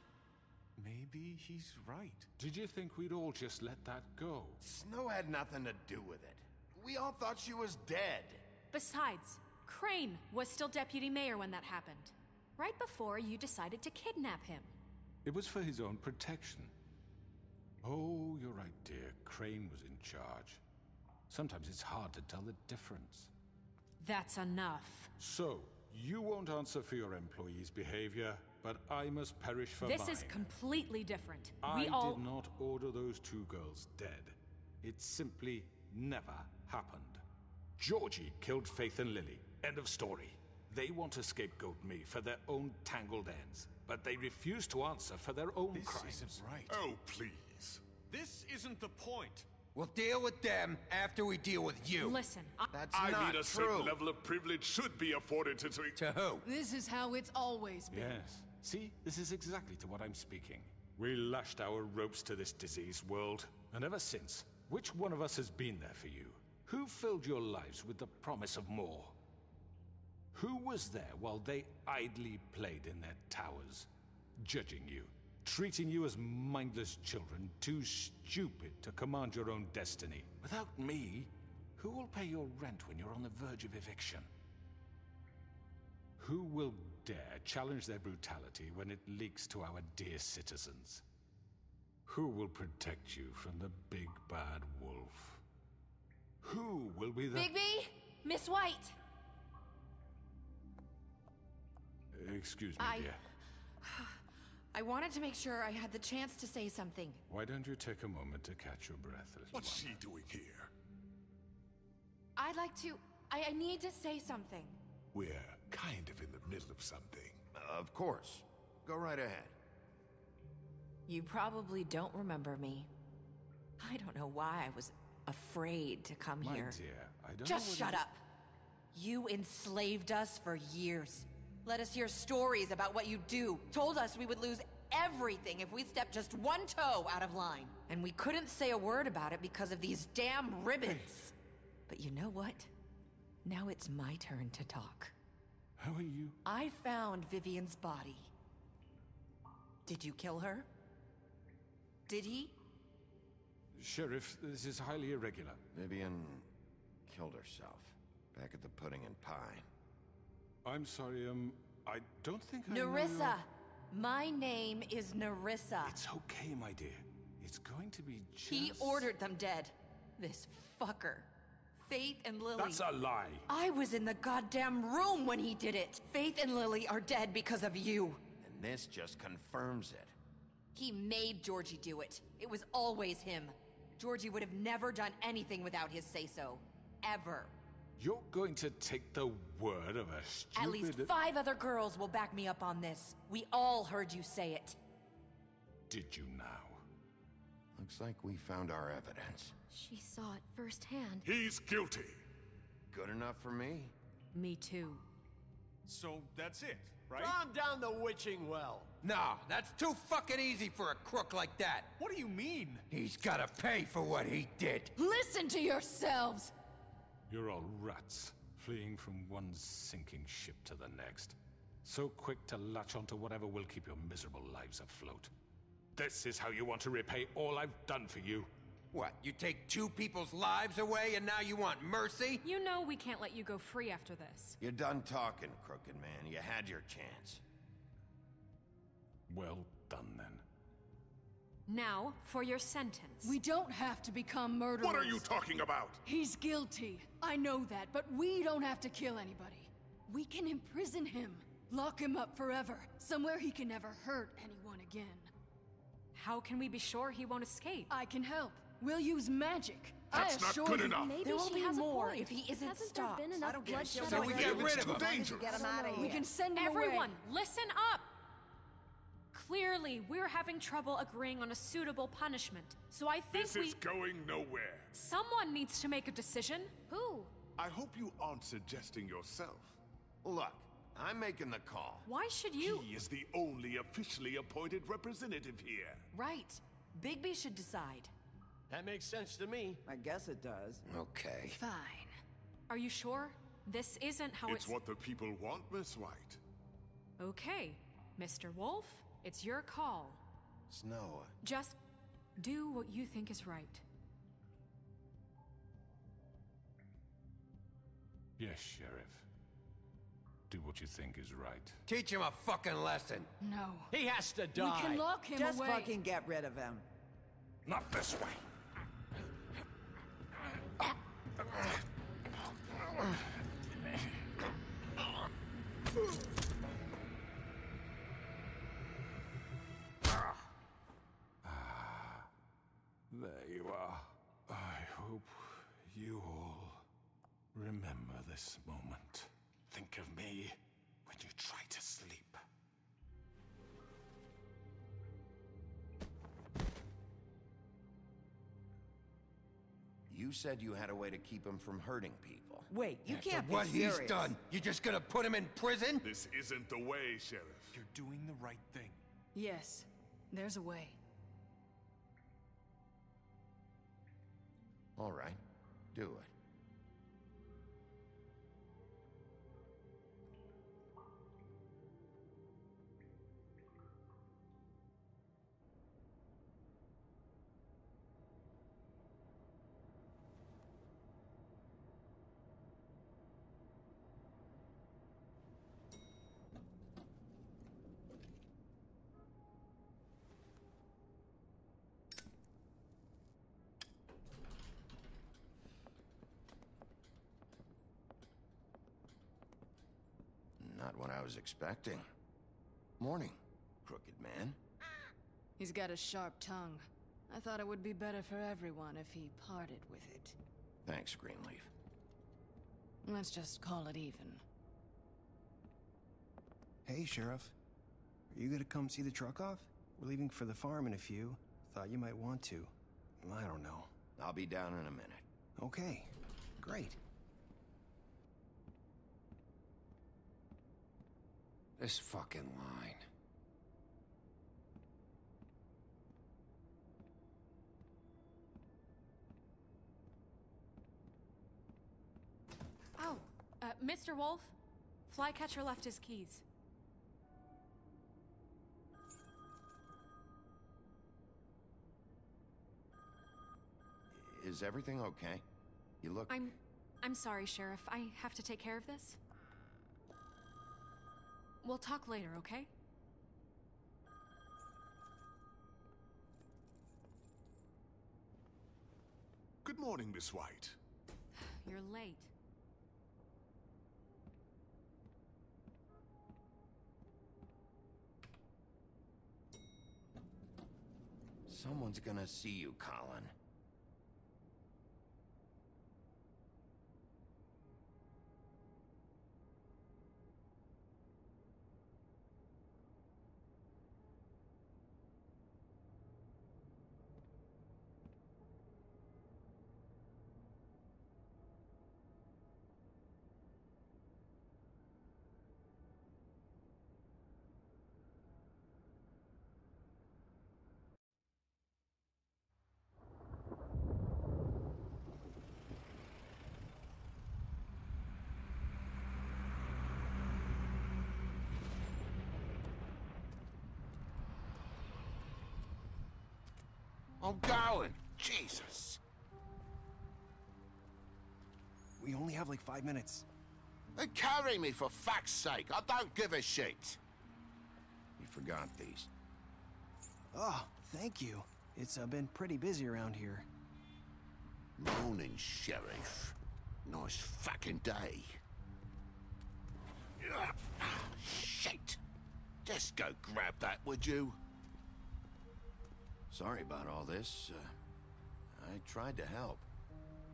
Speaker 16: Maybe he's right.
Speaker 7: Did you think we'd all just let that go?
Speaker 2: Snow had nothing to do with it. We all thought she was dead.
Speaker 3: Besides, Crane was still deputy mayor when that happened. Right before you decided to kidnap him.
Speaker 7: It was for his own protection. Oh, you're right, dear. Crane was in charge. Sometimes it's hard to tell the difference.
Speaker 3: That's enough.
Speaker 7: So, you won't answer for your employees' behavior, but I must perish for mine.
Speaker 3: This is completely different.
Speaker 7: I did not order those two girls dead. It simply never happened. Georgie killed Faith and Lily. End of story. They want to scapegoat me for their own tangled ends, but they refuse to answer for their own crimes.
Speaker 16: This isn't right.
Speaker 14: Oh, please.
Speaker 16: This isn't the point.
Speaker 13: We'll deal with them after we deal with you.
Speaker 3: Listen,
Speaker 2: That's
Speaker 14: I
Speaker 2: not
Speaker 14: mean, a
Speaker 2: true.
Speaker 14: certain level of privilege should be afforded to...
Speaker 13: To who?
Speaker 1: This is how it's always been.
Speaker 7: Yes. See, this is exactly to what I'm speaking. We lashed our ropes to this diseased world, and ever since, which one of us has been there for you? Who filled your lives with the promise of more? Who was there while they idly played in their towers, judging you, treating you as mindless children, too stupid to command your own destiny? Without me, who will pay your rent when you're on the verge of eviction? Who will dare challenge their brutality when it leaks to our dear citizens? Who will protect you from the big bad wolf? Who will be the—
Speaker 17: Bigby! Miss White!
Speaker 7: Excuse me, dear.
Speaker 17: I wanted to make sure I had the chance to say something.
Speaker 7: Why don't you take a moment to catch your breath, little
Speaker 14: What's
Speaker 7: one?
Speaker 14: she doing here?
Speaker 17: I'd like to... I need to say something.
Speaker 14: We're kind of in the middle of something.
Speaker 2: Of course. Go right ahead.
Speaker 17: You probably don't remember me. I don't know why I was afraid to come
Speaker 7: My
Speaker 17: here.
Speaker 7: dear, I don't
Speaker 17: Just
Speaker 7: know
Speaker 17: shut up. You enslaved us for years. Let us hear stories about what you do. Told us we would lose everything if we stepped just one toe out of line. And we couldn't say a word about it because of these damn ribbons. But you know what? Now it's my turn to talk.
Speaker 7: How are you?
Speaker 17: I found Vivian's body. Did you kill her? Did he?
Speaker 7: Sheriff, this is highly irregular.
Speaker 2: Vivian killed herself back at the Pudding and Pie.
Speaker 7: I'm sorry, I don't think I know
Speaker 17: Nerissa!
Speaker 7: your-
Speaker 17: My name is Nerissa.
Speaker 7: It's okay, my dear. It's going to be just...
Speaker 17: He ordered them dead. This fucker. Faith and Lily.
Speaker 7: That's a lie.
Speaker 17: I was in the goddamn room when he did it. Faith and Lily are dead because of you.
Speaker 2: And this just confirms it.
Speaker 17: He made Georgie do it. It was always him. Georgie would have never done anything without his say-so. Ever.
Speaker 7: You're going to take the word of a stupid...
Speaker 17: At least 5 other girls will back me up on this. We all heard you say it.
Speaker 7: Did you now?
Speaker 2: Looks like we found our evidence.
Speaker 15: She saw it firsthand.
Speaker 14: He's guilty.
Speaker 2: Good enough for me?
Speaker 3: Me too.
Speaker 16: So that's it, right?
Speaker 18: Calm down the witching well.
Speaker 13: No, that's too fucking easy for a crook like that.
Speaker 16: What do you mean?
Speaker 13: He's gotta pay for what he did.
Speaker 1: Listen to yourselves!
Speaker 7: You're all rats, fleeing from one sinking ship to the next. So quick to latch onto whatever will keep your miserable lives afloat. This is how you want to repay all I've done for you?
Speaker 13: What, you take 2 people's lives away and now you want mercy?
Speaker 3: You know we can't let you go free after this.
Speaker 2: You're done talking, crooked man. You had your chance.
Speaker 7: Well done, then.
Speaker 3: Now, for your sentence.
Speaker 1: We don't have to become murderers.
Speaker 14: What are you talking about?
Speaker 1: He's guilty. I know that, but we don't have to kill anybody. We can imprison him. Lock him up forever. Somewhere he can never hurt anyone again.
Speaker 3: How can we be sure he won't escape?
Speaker 1: I can help. We'll use magic.
Speaker 14: That's not good enough.
Speaker 17: There will be more if he isn't
Speaker 15: Hasn't
Speaker 17: stopped.
Speaker 15: there been enough bloodshed?
Speaker 13: So we get rid of him.
Speaker 14: Dangerous.
Speaker 4: Get him out of here.
Speaker 1: We can send him
Speaker 3: Everyone,
Speaker 1: away.
Speaker 3: listen up! Clearly, we're having trouble agreeing on a suitable punishment. So I think
Speaker 14: This is going nowhere.
Speaker 3: Someone needs to make a decision.
Speaker 15: Who?
Speaker 14: I hope you aren't suggesting yourself.
Speaker 2: Look, I'm making the call.
Speaker 3: Why should you?
Speaker 14: He is the only officially appointed representative here.
Speaker 17: Right. Bigby should decide.
Speaker 18: That makes sense to me.
Speaker 4: I guess it does.
Speaker 2: Okay.
Speaker 1: Fine.
Speaker 3: Are you sure? This isn't how
Speaker 14: It's what the people want, Miss White.
Speaker 3: Okay, Mr. Wolf, it's your call.
Speaker 2: Snow.
Speaker 3: Just do what you think is right.
Speaker 7: Yes, Sheriff. Do what you think is right.
Speaker 13: Teach him a fucking lesson.
Speaker 1: No.
Speaker 8: He has to die.
Speaker 1: We can lock him
Speaker 4: Just
Speaker 1: away.
Speaker 4: fucking get rid of him.
Speaker 14: Not this way.
Speaker 7: There you are. I hope you all remember this moment. Think of me when you try to sleep.
Speaker 2: You said you had a way to keep him from hurting people.
Speaker 4: Wait, you
Speaker 13: After
Speaker 4: can't
Speaker 13: what
Speaker 4: be serious.
Speaker 13: he's done, you just gonna put him in prison?
Speaker 14: This isn't the way, Sheriff.
Speaker 16: You're doing the right thing.
Speaker 1: Yes, there's a way.
Speaker 2: All right, do it. Not what I was expecting. Morning, crooked man.
Speaker 1: He's got a sharp tongue. I thought it would be better for everyone if he parted with it.
Speaker 2: Thanks, Greenleaf.
Speaker 1: Let's just call it even.
Speaker 19: Hey, Sheriff. Are you gonna come see the truck off? We're leaving for the farm in a few. Thought you might want to. I don't know.
Speaker 2: I'll be down in a minute.
Speaker 19: Okay, great.
Speaker 13: This fucking line.
Speaker 3: Oh, Mr. Wolf? Flycatcher left his keys.
Speaker 2: Is everything okay? You look...
Speaker 3: I'm sorry, Sheriff. I have to take care of this. We'll talk later, okay?
Speaker 14: Good morning, Miss White.
Speaker 3: You're late.
Speaker 2: Someone's gonna see you, Colin.
Speaker 13: I'm going. Jesus.
Speaker 19: We only have like 5 minutes.
Speaker 13: Then carry me for fuck's sake. I don't give a shit.
Speaker 2: You forgot these.
Speaker 19: Oh, thank you. It's been pretty busy around here.
Speaker 13: Morning, Sheriff. Nice fucking day. Shit. Just go grab that, would you?
Speaker 2: Sorry about all this. I tried to help.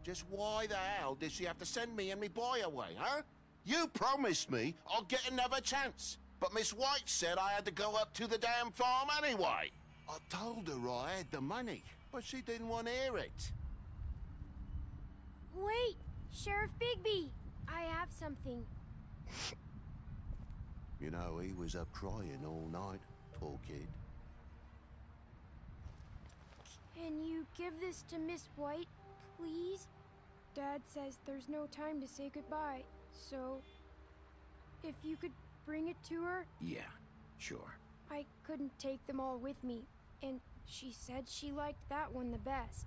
Speaker 13: Just why the hell did she have to send me and me boy away, huh? You promised me I'd get another chance. But Miss White said I had to go up to the damn farm anyway. I told her I had the money, but she didn't want to hear it.
Speaker 15: Wait, Sheriff Bigby! I have something.
Speaker 13: You know, he was up crying all night, poor kid.
Speaker 15: Can you give this to Miss White, please? Dad says there's no time to say goodbye, so if you could bring it to her?
Speaker 2: Yeah, sure.
Speaker 15: I couldn't take them all with me, and she said she liked that one the best.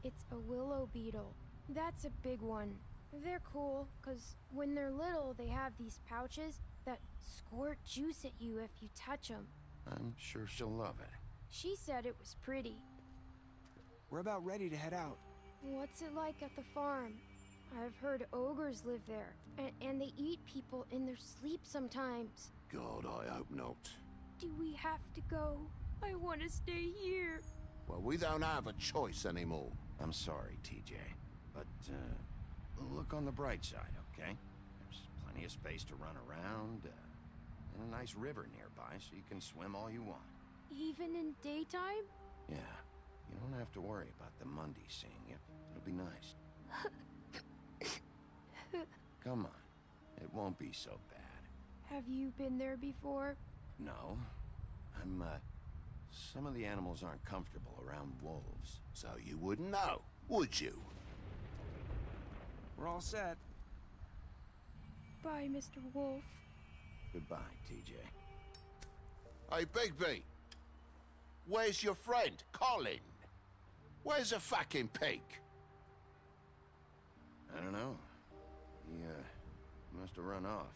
Speaker 15: It's a willow beetle. That's a big one. They're cool, 'cause when they're little, they have these pouches that squirt juice at you if you touch them.
Speaker 2: I'm sure she'll love it.
Speaker 15: She said it was pretty.
Speaker 19: We're about ready to head out.
Speaker 15: What's it like at the farm? I've heard ogres live there, and they eat people in their sleep sometimes.
Speaker 13: God, I hope not.
Speaker 15: Do we have to go? I want to stay here.
Speaker 13: Well, we don't have a choice anymore.
Speaker 2: I'm sorry, TJ, but look on the bright side, okay? There's plenty of space to run around, and a nice river nearby, so you can swim all you want.
Speaker 15: Even in daytime?
Speaker 2: Yeah, you don't have to worry about the Mundy seeing you. It'll be nice. Come on, it won't be so bad.
Speaker 15: Have you been there before?
Speaker 2: No. Some of the animals aren't comfortable around wolves.
Speaker 13: So you wouldn't know, would you?
Speaker 19: We're all set.
Speaker 15: Bye, Mr. Wolf.
Speaker 2: Goodbye, TJ.
Speaker 13: Hey, Bigby. Where's your friend, Colin? Where's the fucking pig?
Speaker 2: I don't know. He, must have run off.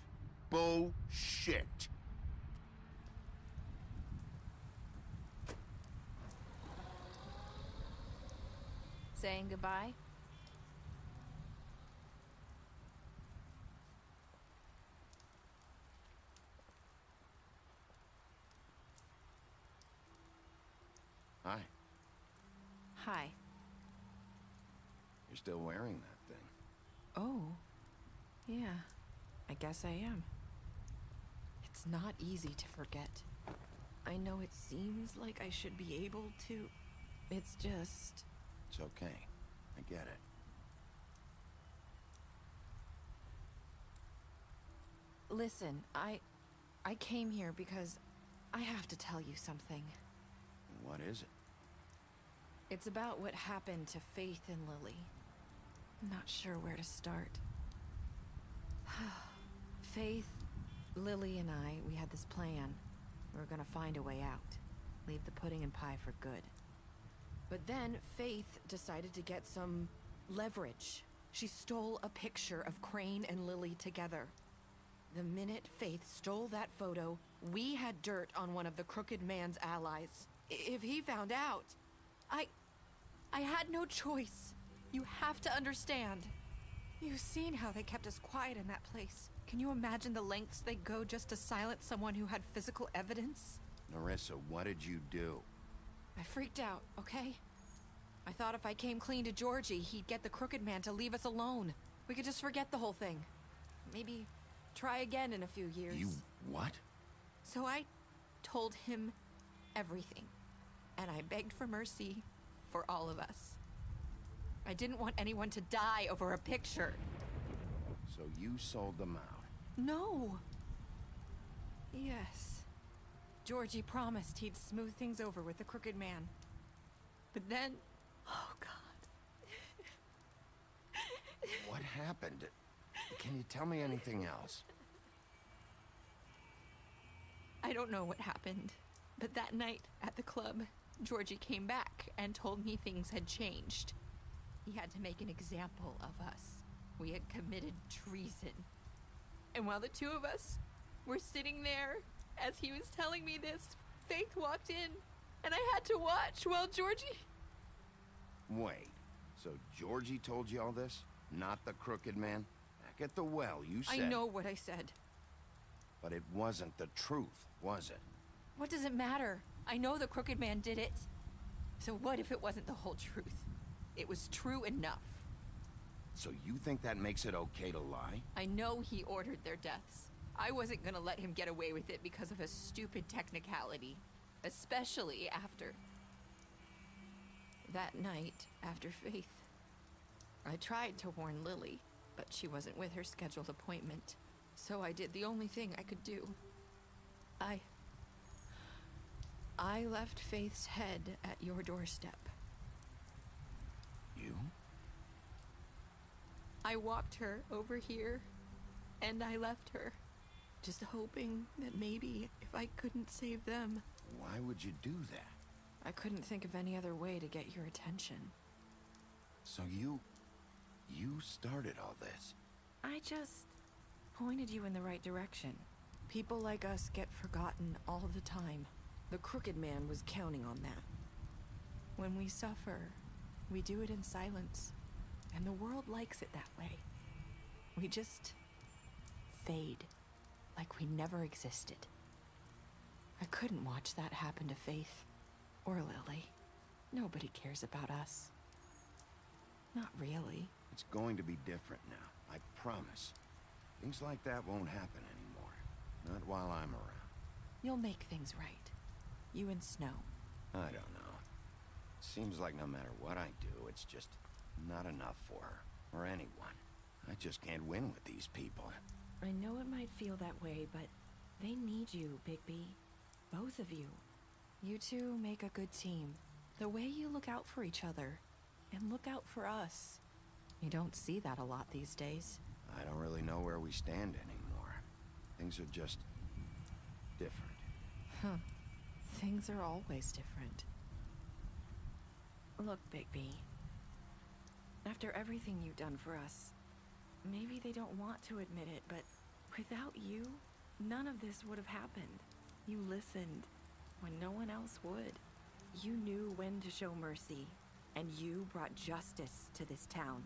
Speaker 13: Bullshit.
Speaker 20: Saying goodbye?
Speaker 2: Hi.
Speaker 20: Hi.
Speaker 2: You're still wearing that thing.
Speaker 3: Oh. Yeah. I guess I am. It's not easy to forget. I know it seems like I should be able to. It's just...
Speaker 2: It's okay. I get it.
Speaker 3: Listen, I came here because I have to tell you something.
Speaker 2: What is it?
Speaker 3: It's about what happened to Faith and Lily. I'm not sure where to start. Faith, Lily, and I, we had this plan. We were gonna find a way out. Leave the pudding and pie for good. But then Faith decided to get some leverage. She stole a picture of Crane and Lily together. The minute Faith stole that photo, we had dirt on one of the Crooked Man's allies. If he found out, I had no choice. You have to understand. You've seen how they kept us quiet in that place. Can you imagine the lengths they go just to silence someone who had physical evidence?
Speaker 2: Narissa, what did you do?
Speaker 3: I freaked out, okay? I thought if I came clean to Georgie, he'd get the Crooked Man to leave us alone. We could just forget the whole thing. Maybe try again in a few years.
Speaker 2: You what?
Speaker 3: So I told him everything. And I begged for mercy for all of us. I didn't want anyone to die over a picture.
Speaker 2: So you sold them out?
Speaker 3: No. Yes. Georgie promised he'd smooth things over with the Crooked Man. But then... Oh, God.
Speaker 2: What happened? Can you tell me anything else?
Speaker 3: I don't know what happened. But that night at the club, Georgie came back and told me things had changed. He had to make an example of us. We had committed treason. And while the two of us were sitting there, as he was telling me this, Faith walked in, and I had to watch while Georgie...
Speaker 2: Wait, so Georgie told you all this? Not the Crooked Man? Back at the well, you said...
Speaker 3: I know what I said.
Speaker 2: But it wasn't the truth, was it?
Speaker 3: What does it matter? I know the Crooked Man did it. So what if it wasn't the whole truth? It was true enough.
Speaker 2: So you think that makes it okay to lie?
Speaker 3: I know he ordered their deaths. I wasn't gonna let him get away with it because of a stupid technicality. Especially after... that night, after Faith. I tried to warn Lily, but she wasn't with her scheduled appointment. So I did the only thing I could do. I left Faith's head at your doorstep.
Speaker 2: You?
Speaker 3: I walked her over here, and I left her. Just hoping that maybe if I couldn't save them...
Speaker 2: Why would you do that?
Speaker 3: I couldn't think of any other way to get your attention.
Speaker 2: So you You started all this.
Speaker 20: I just pointed you in the right direction. People like us get forgotten all the time. The Crooked Man was counting on that. When we suffer, we do it in silence, and the world likes it that way. We just fade, like we never existed. I couldn't watch that happen to Faith, or Lily. Nobody cares about us. Not really.
Speaker 2: It's going to be different now, I promise. Things like that won't happen anymore. Not while I'm around.
Speaker 20: You'll make things right. You and Snow.
Speaker 2: I don't know. It seems like no matter what I do, it's just not enough for her, or anyone. I just can't win with these people.
Speaker 20: I know it might feel that way, but they need you, Bigby. Both of you. You two make a good team. The way you look out for each other, and look out for us. You don't see that a lot these days.
Speaker 2: I don't really know where we stand anymore. Things are just different.
Speaker 20: Huh. Things are always different. Look, Bigby. After everything you've done for us, maybe they don't want to admit it, but without you, none of this would have happened. You listened when no one else would. You knew when to show mercy, and you brought justice to this town.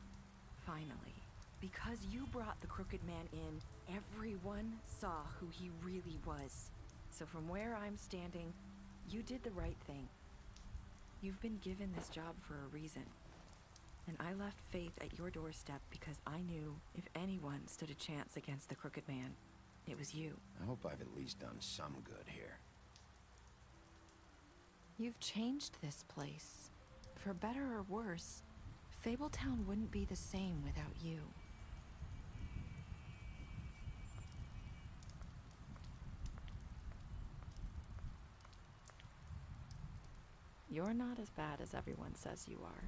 Speaker 20: Finally. Because you brought the Crooked Man in, everyone saw who he really was. So from where I'm standing, you did the right thing. You've been given this job for a reason. And I left Faith at your doorstep because I knew if anyone stood a chance against the Crooked Man, it was you.
Speaker 2: I hope I've at least done some good here.
Speaker 20: You've changed this place. For better or worse, Fabletown wouldn't be the same without you. You're not as bad as everyone says you are.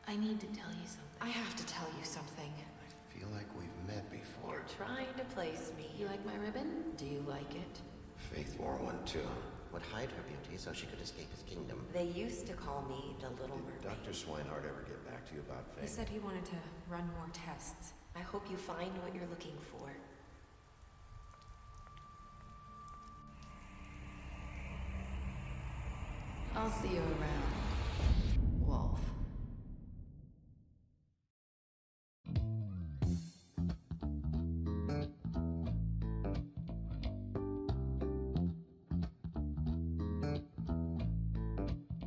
Speaker 17: I need to tell you something. I have to tell you something.
Speaker 2: I feel like we've met before.
Speaker 17: You're trying to place me. You like my ribbon? Do you like it?
Speaker 2: Faith wore one too.
Speaker 21: Would hide her beauty so she could escape his kingdom.
Speaker 17: They used to call me the Little Mermaid.
Speaker 2: Dr. Swinehart ever get back to you about Faith?
Speaker 17: He said he wanted to run more tests. I hope you find what you're looking for. I'll see you around.